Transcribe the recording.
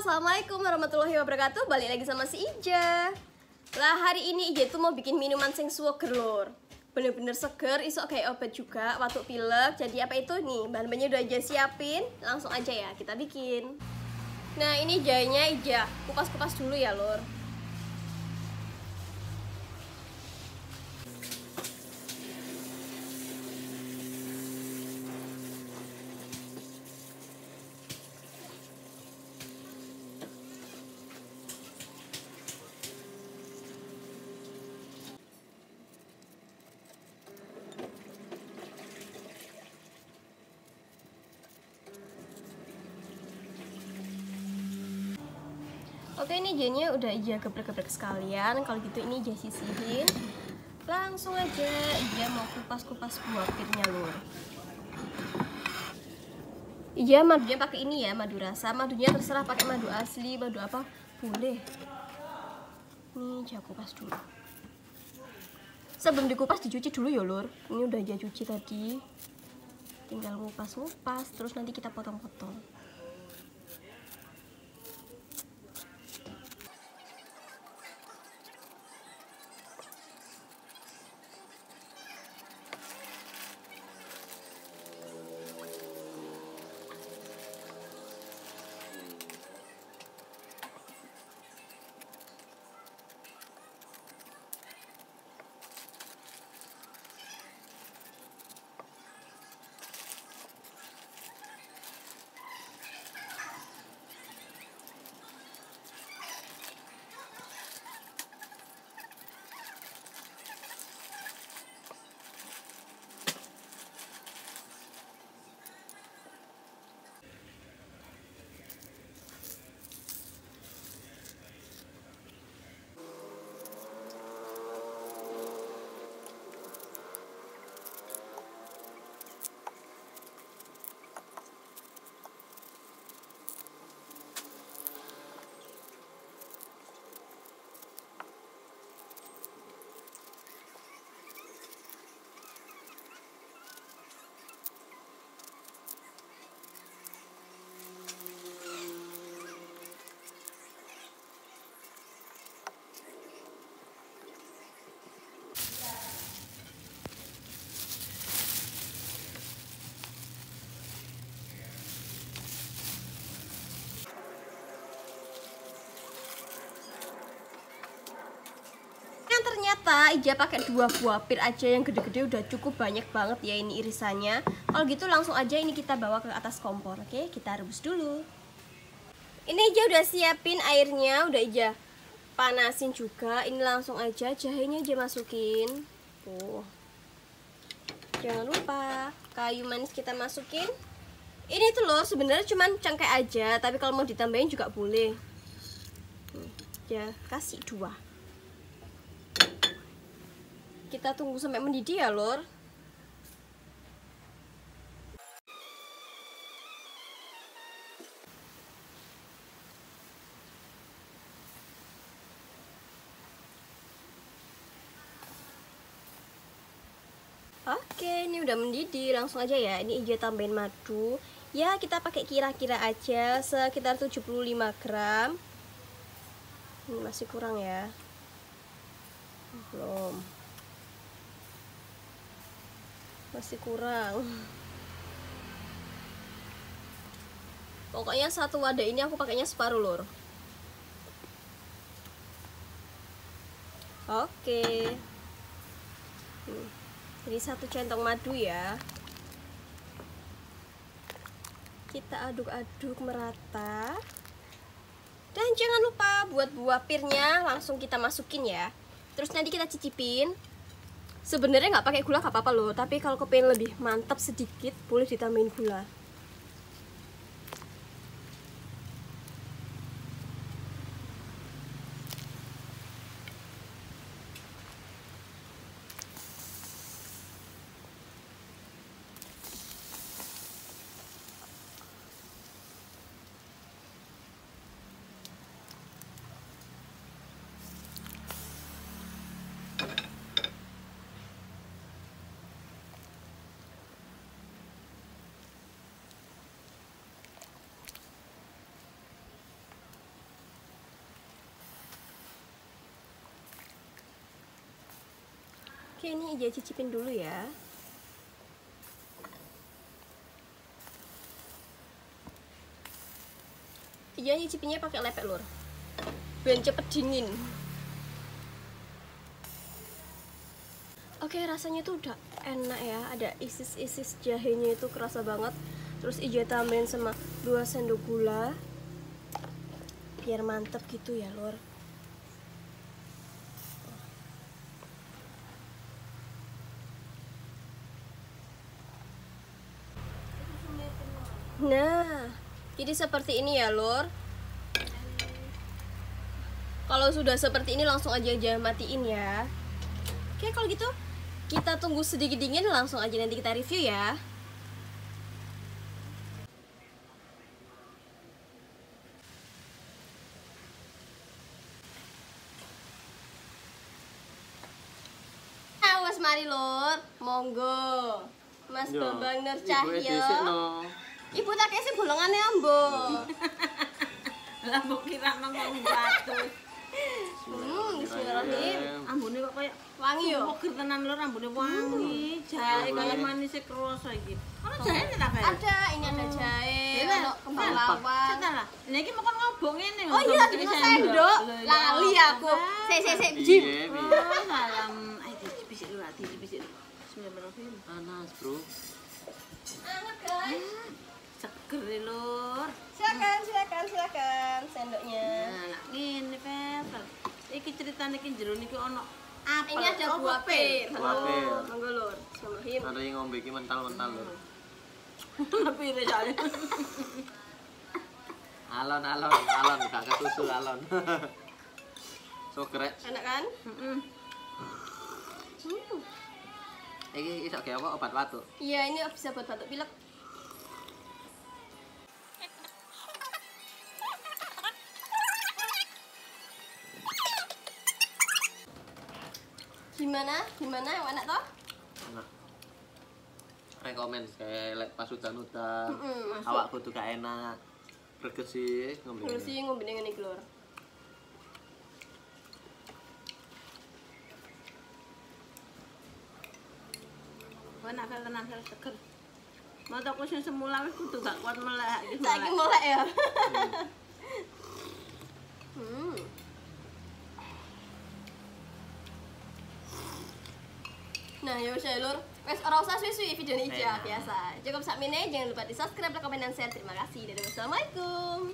Assalamualaikum warahmatullahi wabarakatuh. Balik lagi sama si Ija. Lah hari ini Ija tuh mau bikin minuman sing seger lur. Bener-bener seger, iso kayak obat juga waktu pilek. Jadi apa itu nih, bahan-bahannya udah Ija siapin. Langsung aja ya kita bikin. Nah ini jahenya Ija kupas-kupas dulu ya lur. Oke, ini jahenya udah Ija geprek-geprek sekalian. Kalau gitu ini Ija sisihin. Langsung aja Ija mau kupas-kupas buah pirnya lur. Ija madunya pakai ini ya, madu rasa. Madunya terserah pakai madu asli, madu apa boleh. Nih Ija kupas dulu. Sebelum dikupas dicuci dulu ya lur. Ini udah Ija cuci tadi. Tinggal ngupas-ngupas, terus nanti kita potong-potong. Ternyata Ija pakai 2 buah pir aja yang gede-gede udah cukup banyak banget ya ini irisannya. Kalau gitu langsung aja ini kita bawa ke atas kompor. Oke, kita rebus dulu. Ini Ija udah siapin airnya, udah Ija panasin juga. Ini langsung aja jahenya Ija masukin. Tuh. Jangan lupa kayu manis kita masukin. Ini tuh loh sebenarnya cuman cangkeh aja, tapi kalau mau ditambahin juga boleh. Ya, kasih 2. Kita tunggu sampai mendidih ya lor. Oke, ini udah mendidih, langsung aja ya. Ini Ija tambahin madu. Ya, kita pakai kira-kira aja sekitar 75 gram. Ini masih kurang ya. Belum. Masih kurang. Pokoknya satu wadah ini aku pakainya separuh lor. Oke. Jadi 1 centong madu ya. Kita aduk-aduk merata. Dan jangan lupa buat buah pirnya langsung kita masukin ya. Terus nanti kita cicipin. Sebenarnya nggak pakai gula nggak apa-apa loh, tapi kalau kepengen lebih mantap sedikit boleh ditambahin gula. Oke, ini Ija cicipin dulu ya. Ija nyicipinnya pakai lepek lur, biar cepet dingin. Oke, rasanya tuh udah enak ya. Ada isis-isis jahenya itu kerasa banget. Terus Ija tambahin sama 2 sendok gula, biar mantep gitu ya lur. Nah, jadi seperti ini ya lur. Kalau sudah seperti ini langsung aja matiin ya. Oke, kalau gitu kita tunggu sedikit dingin, langsung aja nanti kita review ya. Mas mari lur, monggo. Mas Bambang Nur Cahyo. Ibu tak kasih bolongannya ambo. Lah mbok kira ngomong batu. Bismillahirrahmanirrahim. Ambune kok kayak Wangi yo. Seger tenan lho, ambune wangi. Jahe kaya manis kroso iki. Ono jahe ta kae? Ada, ini ada jahe, ono kembang lawang. Salah. Lah iki mokon ngobong ngene. Oh iya, ini sendok. Lali aku. Sik, jim. Oh, salam. Ayo dibisik dulu, dibisik. Bismillahirrahmanirrahim. Panas, Bro. Anget guys. Seger lur. Silakan sendoknya. Nah, ngene Pel. Iki ceritane iki jero niki ono apel. Ini ada buah pir. Buah pir. Monggo lur. Bismillahirrahmanirrahim. Ada yang ngombe iki mental-mental lho. Pire jane. Alon, gak kesusu alon. Sogrek. Enak kan? Heeh. Iki iso gawe apa obat batuk? Iya, ini bisa buat batuk pilek. Gimana? Enak toh? Enak. Rekomen kayak lek pas udan-udan. Masuk. Awak kudu gak enak. Bergesi ngombe. Bersih ngombe ngene iki lur. Enak Pel tenan seger. Mataku sing semula wis kudu gak kuat melek iki. Saiki melek ya. Nah, ya wis ya lur. Wes ora usah suwi-suwi video ini Ija biasa. Cukup sakmene, jangan lupa di-subscribe, like, komen, dan share. Terima kasih. Dadah, wassalamualaikum.